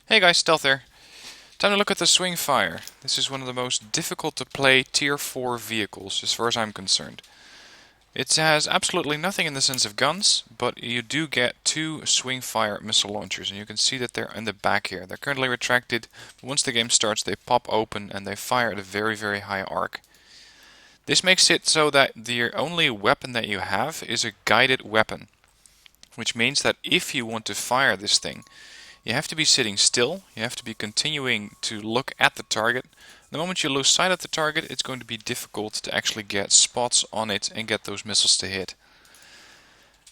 Hey guys, Stealth here. Time to look at the Swingfire. This is one of the most difficult to play Tier 4 vehicles, as far as I'm concerned. It has absolutely nothing in the sense of guns, but you do get two Swingfire missile launchers, and you can see that they're in the back here. They're currently retracted, but once the game starts they pop open and they fire at a very, very high arc. This makes it so that the only weapon that you have is a guided weapon, which means that if you want to fire this thing, you have to be sitting still, you have to be continuing to look at the target. The moment you lose sight of the target, it's going to be difficult to actually get spots on it and get those missiles to hit.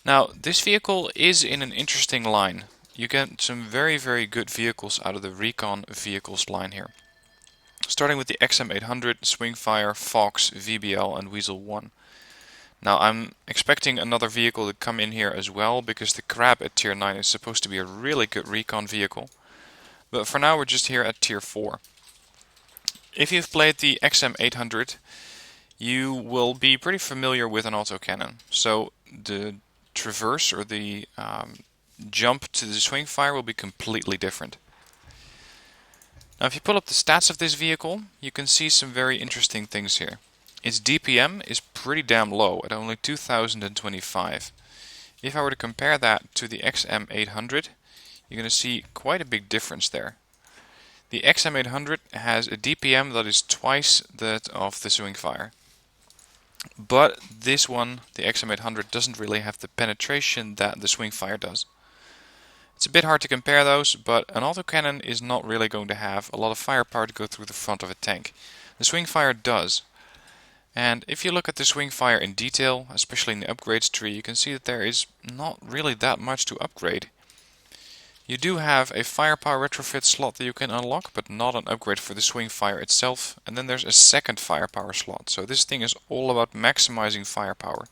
Now, this vehicle is in an interesting line. You get some very, very good vehicles out of the recon vehicles line here. Starting with the XM800, Swingfire, Fox, VBL and Weasel 1. Now I'm expecting another vehicle to come in here as well, because the Crab at tier 9 is supposed to be a really good recon vehicle. But for now we're just here at tier 4. If you've played the XM800, you will be pretty familiar with an autocannon. So the traverse or the jump to the Swingfire will be completely different. Now if you pull up the stats of this vehicle, you can see some very interesting things here. Its DPM is pretty damn low at only 2025. If I were to compare that to the XM800, you're going to see quite a big difference there. The XM800 has a DPM that is twice that of the Swingfire. But this one, the XM800, doesn't really have the penetration that the Swingfire does. It's a bit hard to compare those, but an autocannon is not really going to have a lot of firepower to go through the front of a tank. The Swingfire does. And if you look at the Swingfire in detail, especially in the upgrades tree, you can see that there is not really that much to upgrade. You do have a firepower retrofit slot that you can unlock, but not an upgrade for the Swingfire itself. And then there's a second firepower slot, so this thing is all about maximizing firepower.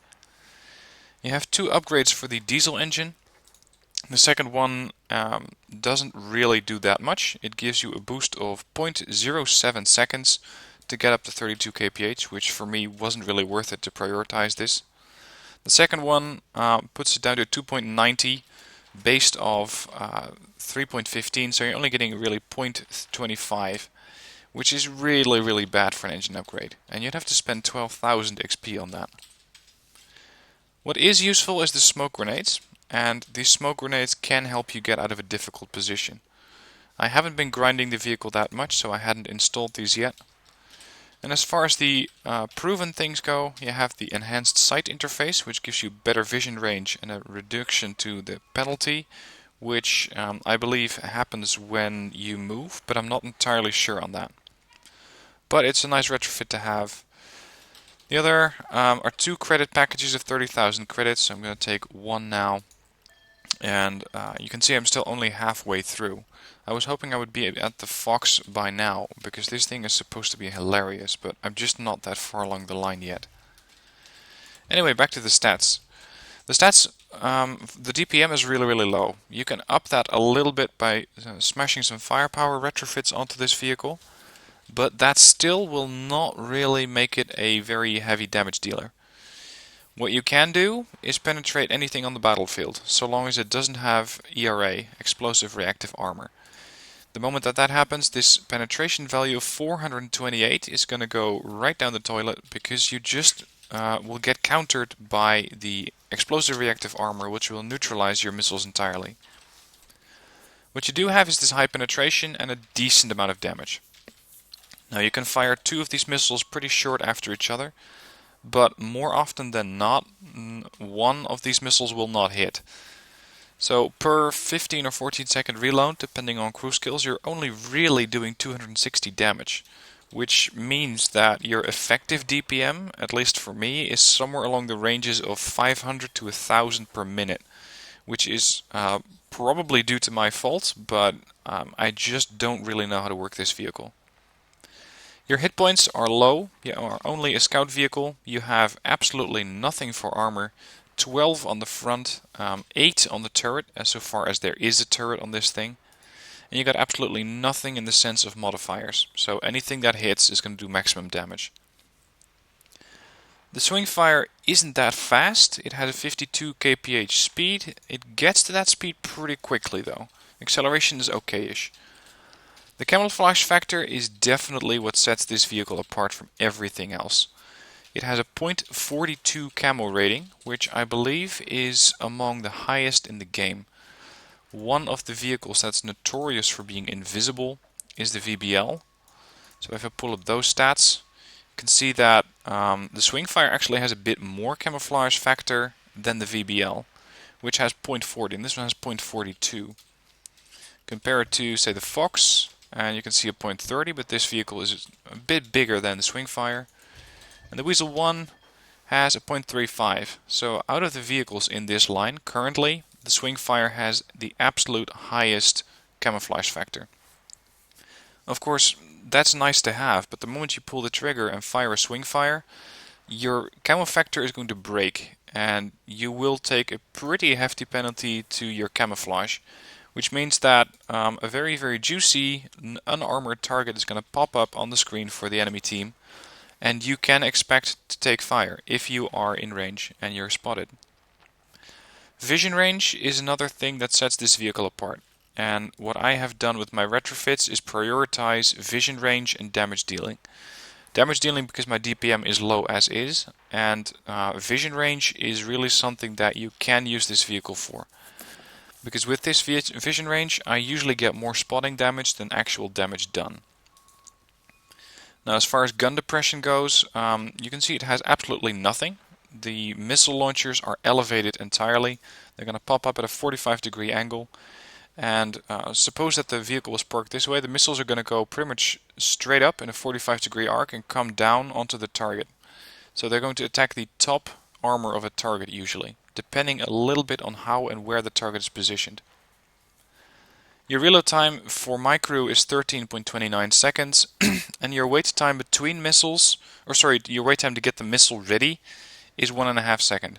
You have two upgrades for the diesel engine. The second one doesn't really do that much. It gives you a boost of 0.07 seconds to get up to 32 kph, which for me wasn't really worth it to prioritize this. The second one puts it down to 2.90 based off 3.15, so you're only getting really 0.25, which is really, really bad for an engine upgrade, and you'd have to spend 12,000 XP on that. What is useful is the smoke grenades, and these smoke grenades can help you get out of a difficult position. I haven't been grinding the vehicle that much, so I hadn't installed these yet. And as far as the proven things go, you have the enhanced sight interface, which gives you better vision range and a reduction to the penalty, which I believe happens when you move, but I'm not entirely sure on that. But it's a nice retrofit to have. The other are two credit packages of 30,000 credits, so I'm going to take one now. And you can see I'm still only halfway through. I was hoping I would be at the Fox by now, because this thing is supposed to be hilarious, but I'm just not that far along the line yet. Anyway, back to the stats. The stats, the DPM is really, really low. You can up that a little bit by smashing some firepower retrofits onto this vehicle, but that still will not really make it a very heavy damage dealer. What you can do is penetrate anything on the battlefield, so long as it doesn't have ERA, explosive reactive armor. The moment that that happens, this penetration value of 428 is going to go right down the toilet, because you just will get countered by the explosive reactive armor, which will neutralize your missiles entirely. What you do have is this high penetration and a decent amount of damage. Now you can fire two of these missiles pretty short after each other, but more often than not, one of these missiles will not hit. So per 15 or 14 second reload, depending on crew skills, you're only really doing 260 damage, which means that your effective DPM, at least for me, is somewhere along the ranges of 500 to 1000 per minute, which is probably due to my fault, but I just don't really know how to work this vehicle. Your hit points are low, you are only a scout vehicle, you have absolutely nothing for armor, 12 on the front, 8 on the turret, as so far as there is a turret on this thing, and you got absolutely nothing in the sense of modifiers, so anything that hits is going to do maximum damage. The Swingfire isn't that fast, it has a 52 kph speed, it gets to that speed pretty quickly though. Acceleration is okay-ish. The camouflage factor is definitely what sets this vehicle apart from everything else. It has a .42 camo rating, which I believe is among the highest in the game. One of the vehicles that's notorious for being invisible is the VBL. So if I pull up those stats, you can see that the Swingfire actually has a bit more camouflage factor than the VBL, which has .40, and this one has .42. Compare it to, say, the Fox, and you can see a .30, but this vehicle is a bit bigger than the Swingfire. And the Weasel 1 has a .35. So out of the vehicles in this line, currently, the Swingfire has the absolute highest camouflage factor. Of course, that's nice to have, but the moment you pull the trigger and fire a Swingfire, your camo factor is going to break, and you will take a pretty hefty penalty to your camouflage, which means that a very, very juicy, unarmored target is going to pop up on the screen for the enemy team, and you can expect to take fire if you are in range and you're spotted. Vision range is another thing that sets this vehicle apart, and what I have done with my retrofits is prioritize vision range and damage dealing. Damage dealing because my DPM is low as is, and vision range is really something that you can use this vehicle for. Because with this vision range I usually get more spotting damage than actual damage done. Now as far as gun depression goes, you can see it has absolutely nothing. The missile launchers are elevated entirely. They're going to pop up at a 45-degree angle. And suppose that the vehicle was parked this way, the missiles are going to go pretty much straight up in a 45-degree arc and come down onto the target. So they're going to attack the top armor of a target usually, depending a little bit on how and where the target is positioned. Your reload time for my crew is 13.29 seconds, and your wait time between missiles, your wait time to get the missile ready is 1.5 seconds.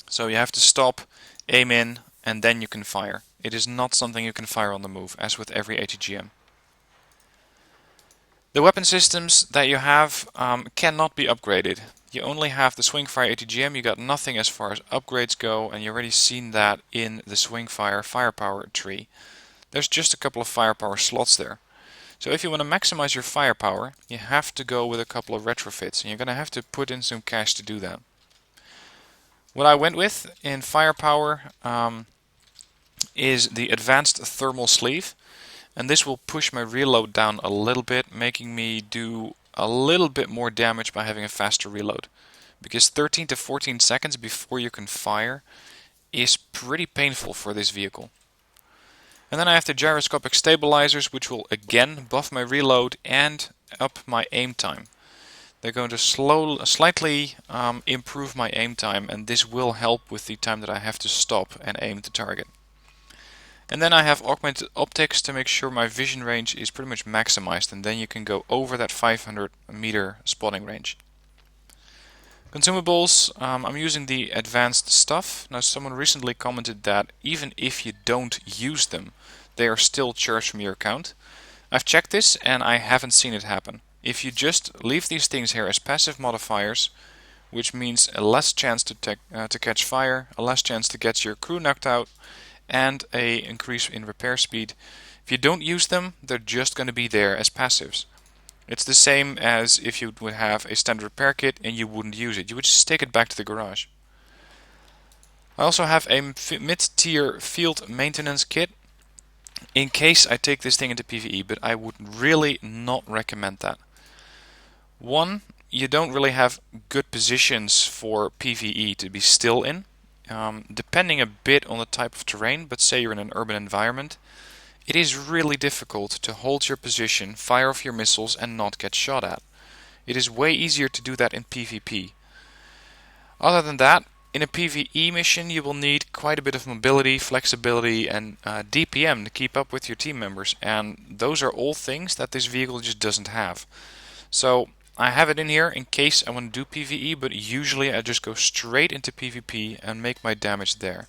So you have to stop, aim in, and then you can fire. It is not something you can fire on the move, as with every ATGM. The weapon systems that you have cannot be upgraded. You only have the Swingfire ATGM, you got nothing as far as upgrades go, and you've already seen that in the Swingfire firepower tree. There's just a couple of firepower slots there. So if you want to maximize your firepower, you have to go with a couple of retrofits, and you're going to have to put in some cash to do that. What I went with in firepower is the advanced thermal sleeve, and this will push my reload down a little bit, making me do a little bit more damage by having a faster reload. Because 13 to 14 seconds before you can fire is pretty painful for this vehicle. And then I have the gyroscopic stabilizers, which will again buff my reload and up my aim time. They're going to slightly improve my aim time, and this will help with the time that I have to stop and aim the target. And then I have augmented optics to make sure my vision range is pretty much maximized, and then you can go over that 500 meter spotting range. Consumables, I'm using the advanced stuff. Now someone recently commented that even if you don't use them, they are still charged from your account. I've checked this and I haven't seen it happen. If you just leave these things here as passive modifiers, which means a less chance to catch fire, a less chance to get your crew knocked out, and a increase in repair speed. If you don't use them, they're just going to be there as passives. It's the same as if you would have a standard repair kit and you wouldn't use it. You would just take it back to the garage. I also have a mid-tier field maintenance kit in case I take this thing into PvE, but I would really not recommend that. One, you don't really have good positions for PvE to be still in. Depending a bit on the type of terrain, but say you're in an urban environment, it is really difficult to hold your position, fire off your missiles and not get shot at. It is way easier to do that in PvP. Other than that, in a PvE mission you will need quite a bit of mobility, flexibility and DPM to keep up with your team members, and those are all things that this vehicle just doesn't have. So I have it in here in case I want to do PvE, but usually I just go straight into PvP and make my damage there.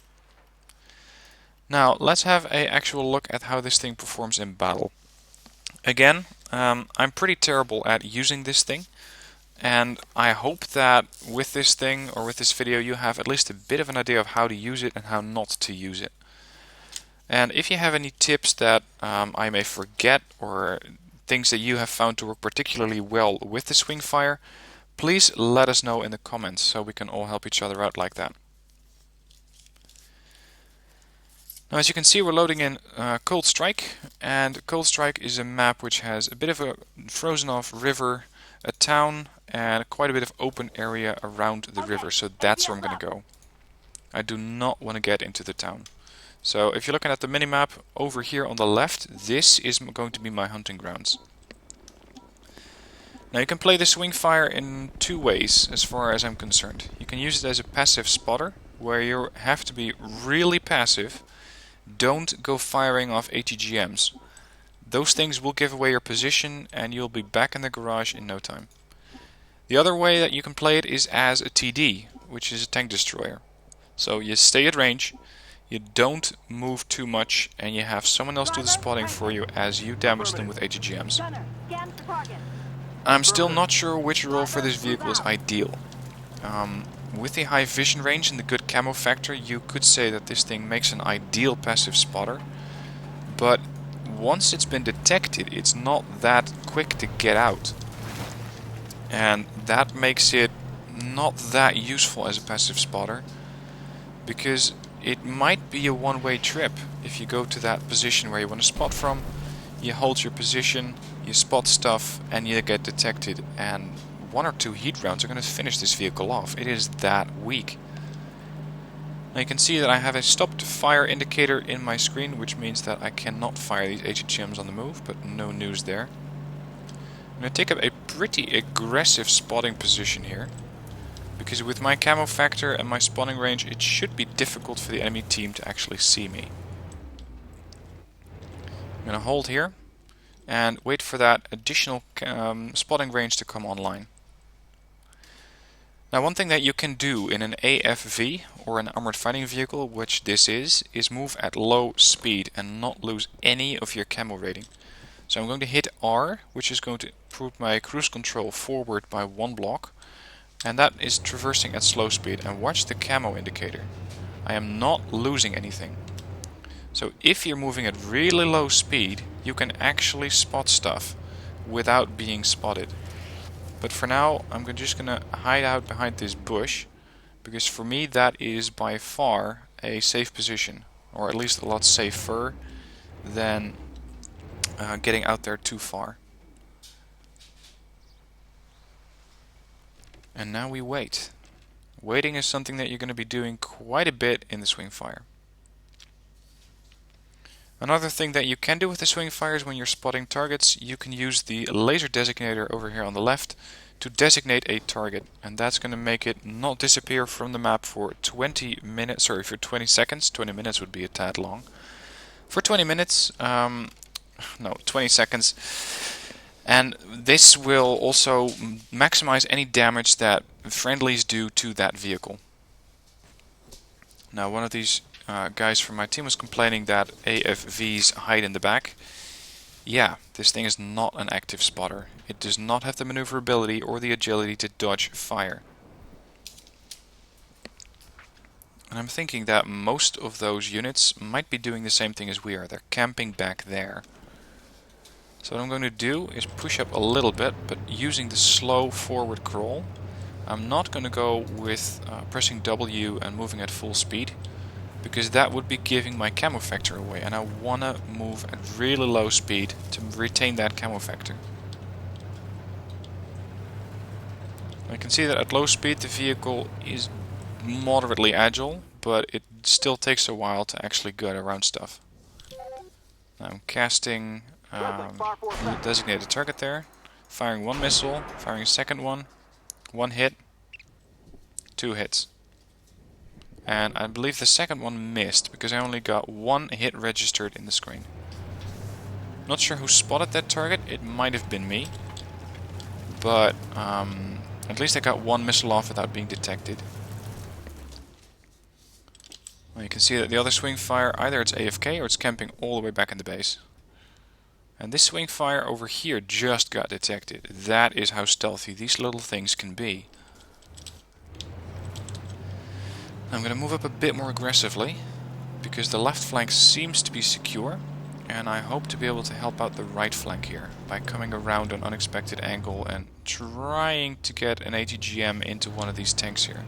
Now let's have an actual look at how this thing performs in battle. Again, I'm pretty terrible at using this thing, and I hope that with this thing or with this video you have at least a bit of an idea of how to use it and how not to use it. And if you have any tips that I may forget, or things that you have found to work particularly well with the Swingfire, please let us know in the comments so we can all help each other out like that. Now, as you can see, we're loading in Cold Strike, and Cold Strike is a map which has a bit of a frozen off river, a town, and quite a bit of open area around the river, so that's where I'm going to go. I do not want to get into the town. So if you're looking at the minimap over here on the left, this is going to be my hunting grounds. Now you can play the Swingfire in two ways as far as I'm concerned. You can use it as a passive spotter, where you have to be really passive. Don't go firing off ATGMs. Those things will give away your position and you'll be back in the garage in no time. The other way that you can play it is as a TD, which is a tank destroyer. So you stay at range, you don't move too much, and you have someone else do the spotting for you as you damage them with ATGMs. I'm still not sure which role for this vehicle is ideal. With the high vision range and the good camo factor, you could say that this thing makes an ideal passive spotter. But once it's been detected, it's not that quick to get out. And that makes it not that useful as a passive spotter, because it might be a one-way trip. If you go to that position where you want to spot from, you hold your position, you spot stuff, and you get detected, and 1 or 2 heat rounds are going to finish this vehicle off. It is that weak. Now you can see that I have a stopped fire indicator in my screen, which means that I cannot fire these HHMs on the move, but no news there. I'm going to take up a pretty aggressive spotting position here, because with my camo factor and my spotting range, it should be difficult for the enemy team to actually see me. I'm going to hold here and wait for that additional spotting range to come online. Now, one thing that you can do in an AFV, or an armored fighting vehicle, which this is move at low speed and not lose any of your camo rating. So I'm going to hit R, which is going to put my cruise control forward by 1 block, and that is traversing at slow speed. And watch the camo indicator. I am not losing anything. So if you're moving at really low speed, you can actually spot stuff without being spotted. But for now, I'm just going to hide out behind this bush, because for me that is by far a safe position, or at least a lot safer than getting out there too far. And now we wait. Waiting is something that you're going to be doing quite a bit in the Swingfire. Another thing that you can do with the Swingfire is when you're spotting targets, you can use the laser designator over here on the left to designate a target, and that's going to make it not disappear from the map for 20 minutes, sorry, for 20 seconds. 20 minutes would be a tad long. For 20 minutes, no, 20 seconds. And this will also maximize any damage that friendlies do to that vehicle. Now, one of these guys from my team was complaining that AFVs hide in the back. Yeah, this thing is not an active spotter. It does not have the maneuverability or the agility to dodge fire. And I'm thinking that most of those units might be doing the same thing as we are. They're camping back there. So what I'm going to do is push up a little bit, but using the slow forward crawl. I'm not going to go with pressing W and moving at full speed, because that would be giving my camo factor away, and I want to move at really low speed to retain that camo factor. I can see that at low speed the vehicle is moderately agile, but it still takes a while to actually get around stuff. Now I'm casting designated target there, firing 1 missile, firing a second one, 1 hit, 2 hits. And I believe the second one missed, because I only got 1 hit registered in the screen. Not sure who spotted that target. It might have been me. But at least I got 1 missile off without being detected. Well, you can see that the other Swingfire, either it's AFK or it's camping all the way back in the base. And this Swingfire over here just got detected. That is how stealthy these little things can be. I'm going to move up a bit more aggressively, because the left flank seems to be secure, and I hope to be able to help out the right flank here by coming around an unexpected angle and trying to get an ATGM into one of these tanks here.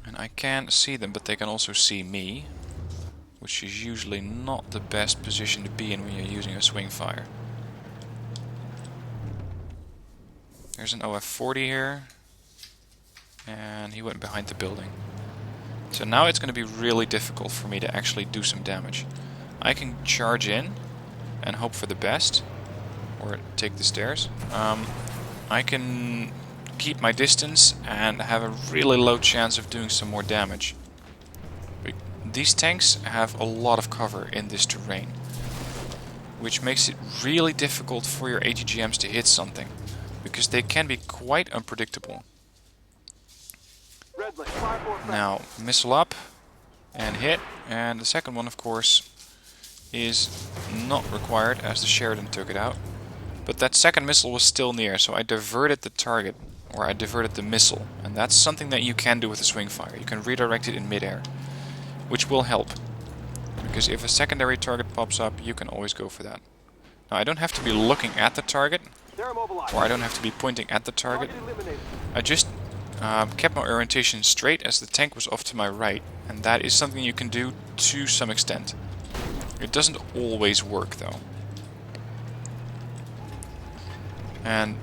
And I can see them, but they can also see me, which is usually not the best position to be in when you're using a Swingfire. There's an OF-40 here, and he went behind the building. So now it's going to be really difficult for me to actually do some damage. I can charge in and hope for the best, or take the stairs. I can keep my distance and have a really low chance of doing some more damage. These tanks have a lot of cover in this terrain, which makes it really difficult for your ATGMs to hit something, because they can be quite unpredictable. Now, missile up and hit, and the second one, of course, is not required as the Sheridan took it out. But that second missile was still near, so I diverted the target, or I diverted the missile, and that's something that you can do with a Swingfire. You can redirect it in midair, which will help, because if a secondary target pops up, you can always go for that. Now, I don't have to be looking at the target, or I don't have to be pointing at the target. I just kept my orientation straight as the tank was off to my right, and that is something you can do to some extent. It doesn't always work though. And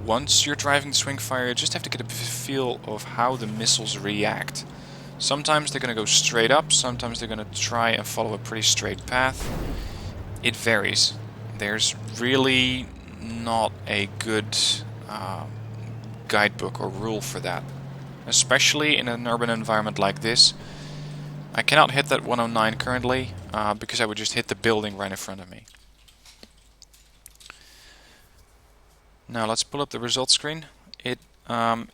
once you're driving the Swingfire, you just have to get a feel of how the missiles react. Sometimes they're going to go straight up, sometimes they're going to try and follow a pretty straight path. It varies. There's really not a good guidebook or rule for that, especially in an urban environment like this. I cannot hit that 109 currently because I would just hit the building right in front of me. Now let's pull up the results screen. It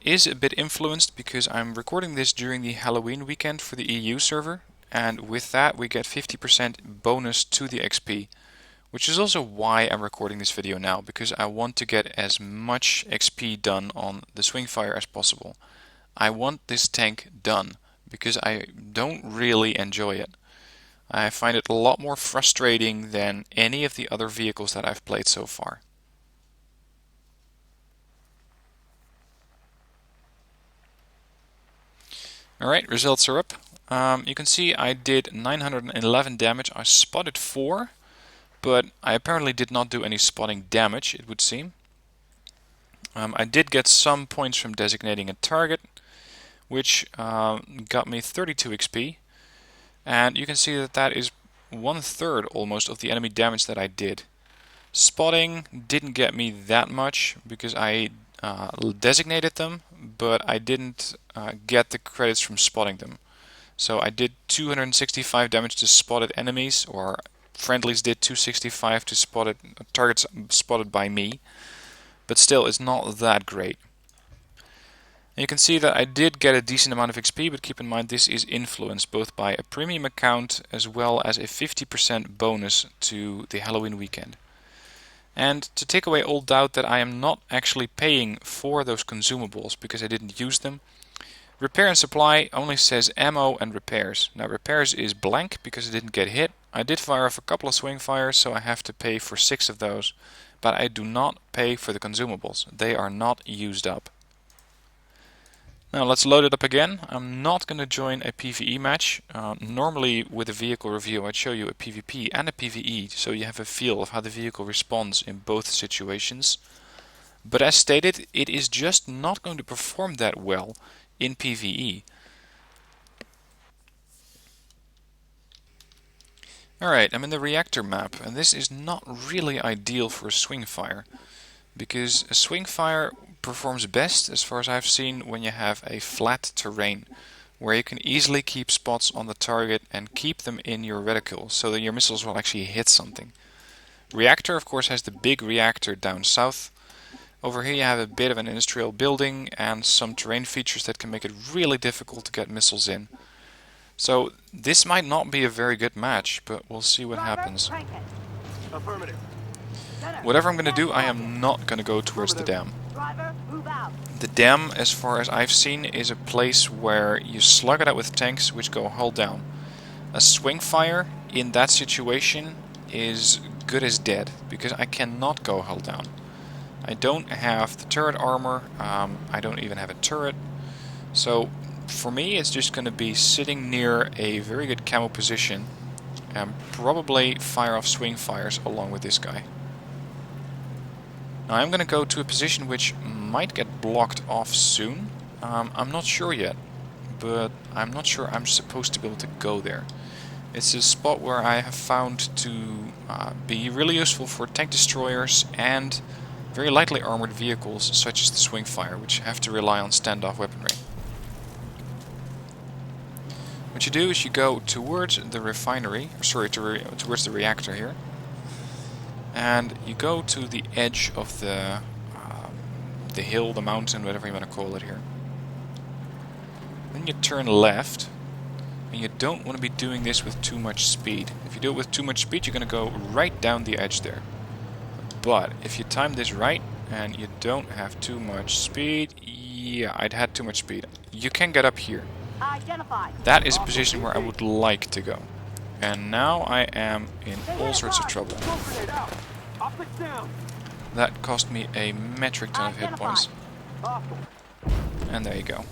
is a bit influenced because I'm recording this during the Halloween weekend for the EU server, and with that we get 50% bonus to the XP. Which is also why I'm recording this video now, because I want to get as much XP done on the Swingfire as possible. I want this tank done, because I don't really enjoy it. I find it a lot more frustrating than any of the other vehicles that I've played so far. Alright, results are up. You can see I did 911 damage. I spotted 4. But I apparently did not do any spotting damage, it would seem. I did get some points from designating a target, which got me 32 XP. And you can see that that is 1/3 almost of the enemy damage that I did. Spotting didn't get me that much, because I designated them, but I didn't get the credits from spotting them. So I did 265 damage to spotted enemies, or friendlies did 265 to spotted targets spotted by me, but still it's not that great. And you can see that I did get a decent amount of XP, but keep in mind this is influenced both by a premium account as well as a 50% bonus to the Halloween weekend. And to take away all doubt that I am not actually paying for those consumables because I didn't use them, repair and supply only says ammo and repairs. Now repairs is blank because it didn't get hit. I did fire off a couple of Swingfires, so I have to pay for 6 of those, but I do not pay for the consumables. They are not used up. Now let's load it up again. I'm not going to join a PvE match. Normally with a vehicle review I'd show you a PvP and a PvE, so you have a feel of how the vehicle responds in both situations. But as stated, it is just not going to perform that well in PvE. Alright, I'm in the Reactor map, and this is not really ideal for a Swingfire, because a Swingfire performs best, as far as I've seen, when you have a flat terrain, where you can easily keep spots on the target and keep them in your reticle, so that your missiles will actually hit something. Reactor, of course, has the big reactor down south. Over here you have a bit of an industrial building and some terrain features that can make it really difficult to get missiles in. So this might not be a very good match, but we'll see what happens. Whatever I'm going to do, I am not going to go towards the dam. The dam, as far as I've seen, is a place where you slug it out with tanks which go hull down. A Swingfire in that situation is good as dead, because I cannot go hull down. I don't have the turret armor, I don't even have a turret, so for me it's just going to be sitting near a very good camo position and probably fire off Swingfires along with this guy. Now I'm going to go to a position which might get blocked off soon. I'm not sure yet, but I'm not sure I'm supposed to be able to go there. It's a spot where I have found to be really useful for tank destroyers and very lightly armored vehicles such as the Swingfire, which have to rely on standoff weaponry. What you do is you go towards the refinery, towards the reactor here, and you go to the edge of the hill, the mountain, whatever you want to call it here. Then you turn left, and you don't want to be doing this with too much speed. If you do it with too much speed, you're going to go right down the edge there. But if you time this right, and you don't have too much speed, yeah, I'd had too much speed. You can get up here. That is a position where I would like to go. And now I am in all sorts of trouble. That cost me a metric ton of hit points. And there you go.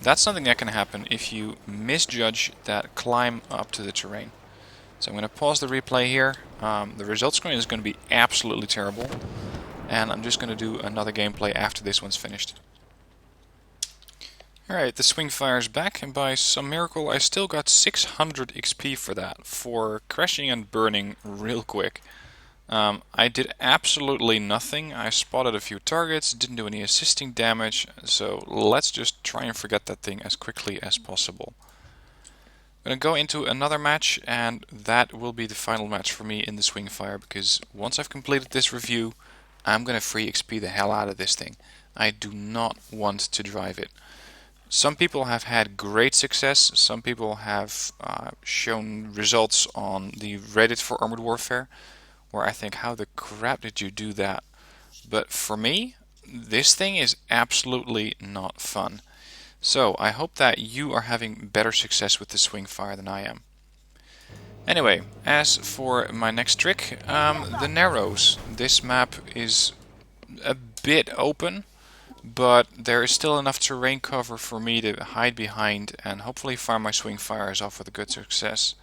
That's something that can happen if you misjudge that climb up to the terrain. So I'm going to pause the replay here. The result screen is going to be absolutely terrible. And I'm just going to do another gameplay after this one's finished. Alright, the Swingfire's back, and by some miracle I still got 600 XP for that, for crashing and burning real quick. I did absolutely nothing. I spotted a few targets, didn't do any assisting damage, so let's just try and forget that thing as quickly as possible. I'm going to go into another match, and that will be the final match for me in the Swingfire, because once I've completed this review, I'm going to free XP the hell out of this thing. I do not want to drive it. Some people have had great success, some people have shown results on the Reddit for Armored Warfare, where I think, how the crap did you do that? But for me, this thing is absolutely not fun. So I hope that you are having better success with the Swingfire than I am. Anyway, as for my next trick, the Narrows. This map is a bit open, but there is still enough terrain cover for me to hide behind and hopefully fire my Swingfires off with a good success.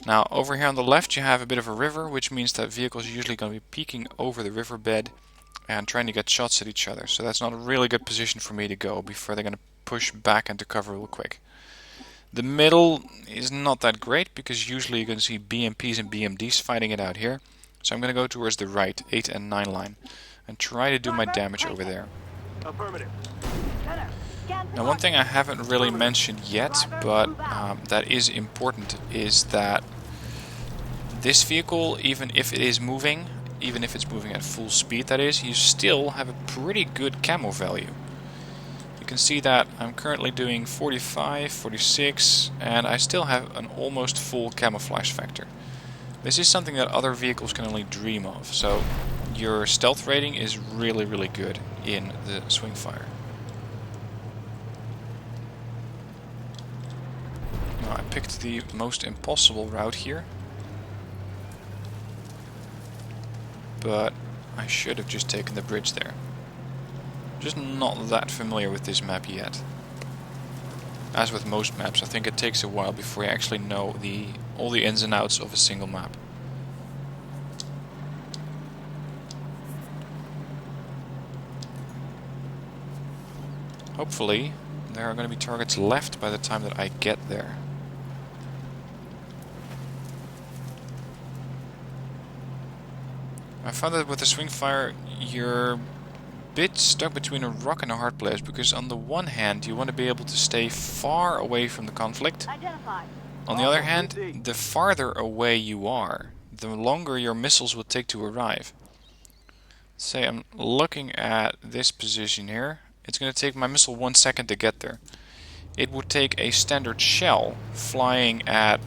Now over here on the left you have a bit of a river, which means that vehicles are usually going to be peeking over the riverbed and trying to get shots at each other. So that's not a really good position for me to go before they're going to push back into cover real quick. The middle is not that great because usually you're going to see BMPs and BMDs fighting it out here. So I'm going to go towards the right, 8 and 9 line, and try to do my damage over there. Now one thing I haven't really mentioned yet, but that is important, is that this vehicle, even if it is moving, even if it's moving at full speed that is, you still have a pretty good camo value. You can see that I'm currently doing 45, 46, and I still have an almost full camouflage factor. This is something that other vehicles can only dream of, so your stealth rating is really, really good in the Swingfire. Now I picked the most impossible route here, but I should have just taken the bridge there. Just not that familiar with this map yet. As with most maps, I think it takes a while before you actually know all the ins and outs of a single map. Hopefully, there are going to be targets left by the time that I get there. I found that with the Swingfire, you're a bit stuck between a rock and a hard place, because on the one hand, you want to be able to stay far away from the conflict. On the other hand, the farther away you are, the longer your missiles will take to arrive. Say I'm looking at this position here. It's going to take my missile 1 second to get there. It would take a standard shell flying at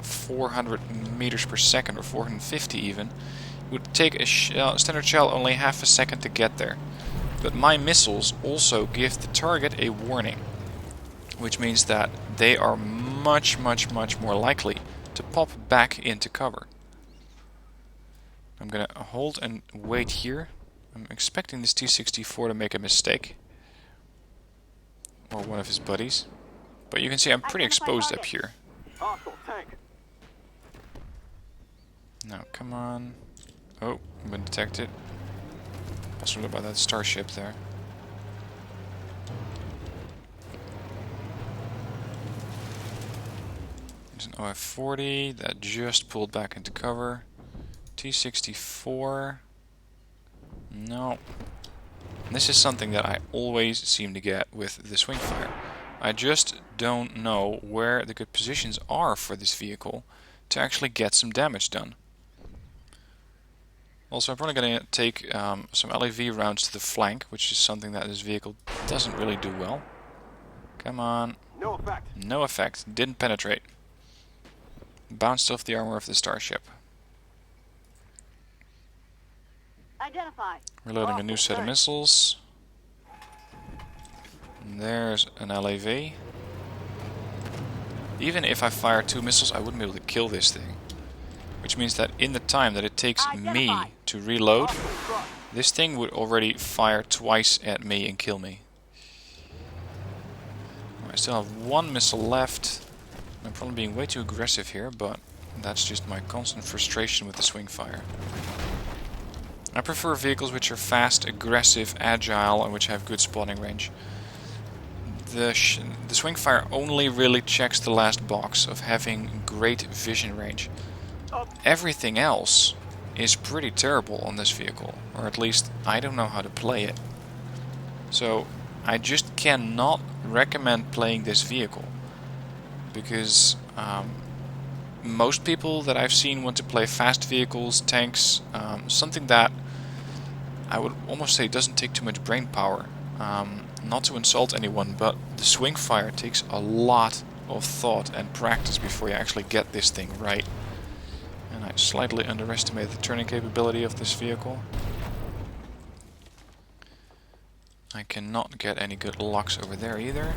400 meters per second, or 450 even. It would take a standard shell only half a second to get there. But my missiles also give the target a warning, which means that they are much more likely to pop back into cover. I'm gonna hold and wait here. I'm expecting this T-64 to make a mistake. Or one of his buddies. But you can see I'm pretty exposed up here. Now, come on. Oh, I've been detected. Possibly by that starship there. There's an OF-40 that just pulled back into cover. T-64. No. This is something that I always seem to get with the Swingfire. I just don't know where the good positions are for this vehicle to actually get some damage done. Also, I'm probably going to take some LAV rounds to the flank, which is something that this vehicle doesn't really do well. Come on. No effect. No effect. Didn't penetrate. Bounced off the armor of the starship. Identify. Reloading a new set of missiles. And there's an LAV. Even if I fire 2 missiles, I wouldn't be able to kill this thing. Which means that in the time that it takes me to reload, this thing would already fire twice at me and kill me. I still have 1 missile left. I'm probably being way too aggressive here, but that's just my constant frustration with the Swingfire. I prefer vehicles which are fast, aggressive, agile, and which have good spotting range. The Swingfire only really checks the last box of having great vision range. Everything else is pretty terrible on this vehicle, or at least I don't know how to play it. So I just cannot recommend playing this vehicle, because most people that I've seen want to play fast vehicles, tanks, something that I would almost say doesn't take too much brain power. Not to insult anyone, but the Swingfire takes a lot of thought and practice before you actually get this thing right. And I slightly underestimate the turning capability of this vehicle. I cannot get any good locks over there either.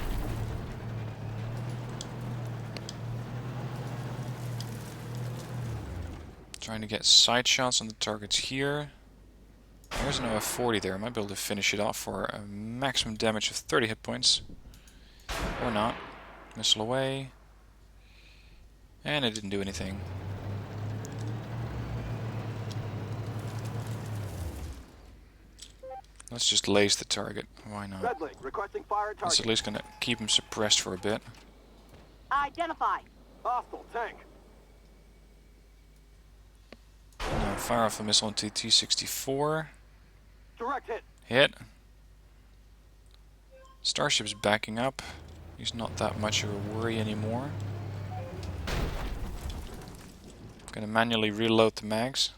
Trying to get side shots on the targets here. There's an OF-40 there. I might be able to finish it off for a maximum damage of 30 hit points. Or not. Missile away. And it didn't do anything. Let's just lace the target. Why not? It's at least going to keep him suppressed for a bit. Identify. Hostile tank. Now fire off a missile into T-64. Direct hit. Hit. Starship's backing up. He's not that much of a worry anymore. Gonna manually reload the mags.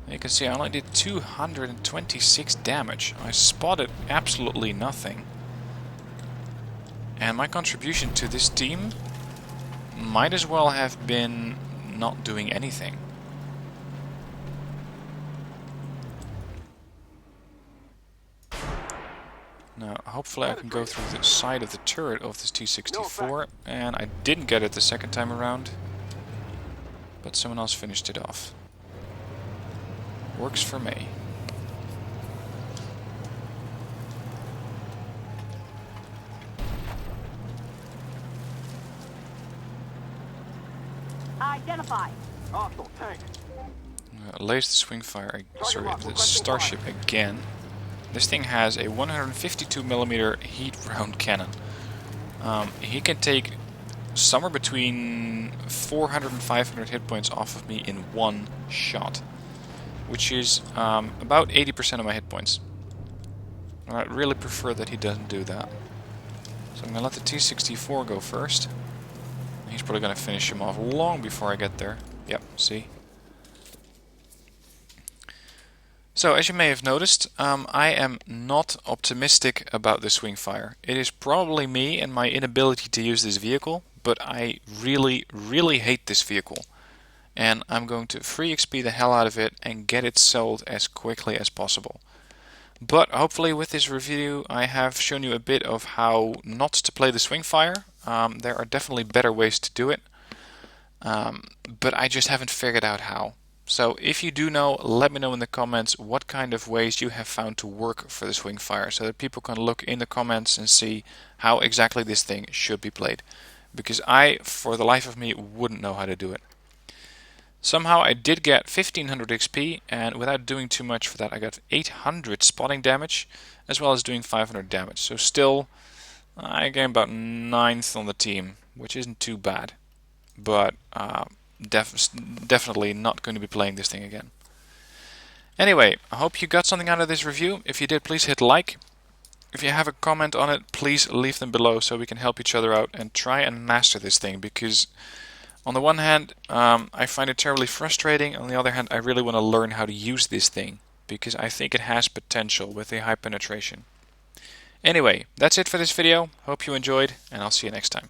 You can see I only did 226 damage. I spotted absolutely nothing. And my contribution to this team might as well have been not doing anything. Now, hopefully I can go through the side of the turret of this T-64, and I didn't get it the second time around, but someone else finished it off. Works for me. Identify. Hostile tank. Lace the Swingfire, sorry, the Starship again. This thing has a 152mm heat round cannon. He can take somewhere between 400 and 500 hit points off of me in one shot, which is about 80% of my hit points. I really prefer that he doesn't do that. So I'm going to let the T-64 go first. He's probably going to finish him off long before I get there. Yep, see? So, as you may have noticed, I am not optimistic about the Swingfire. It is probably me and my inability to use this vehicle, but I really hate this vehicle. and I'm going to free XP the hell out of it and get it sold as quickly as possible. But hopefully with this review I have shown you a bit of how not to play the Swingfire. There are definitely better ways to do it, but I just haven't figured out how. So if you do know, let me know in the comments what kind of ways you have found to work for the Swingfire, so that people can look in the comments and see how exactly this thing should be played. Because I, for the life of me, wouldn't know how to do it. Somehow I did get 1500 XP, and without doing too much for that I got 800 spotting damage, as well as doing 500 damage. So still, I came about 9th on the team, which isn't too bad. But definitely not going to be playing this thing again. Anyway, I hope you got something out of this review. If you did, please hit like. If you have a comment on it, please leave them below so we can help each other out and try and master this thing, because on the one hand, I find it terribly frustrating. On the other hand, I really want to learn how to use this thing, because I think it has potential with the high penetration. Anyway, that's it for this video. Hope you enjoyed, and I'll see you next time.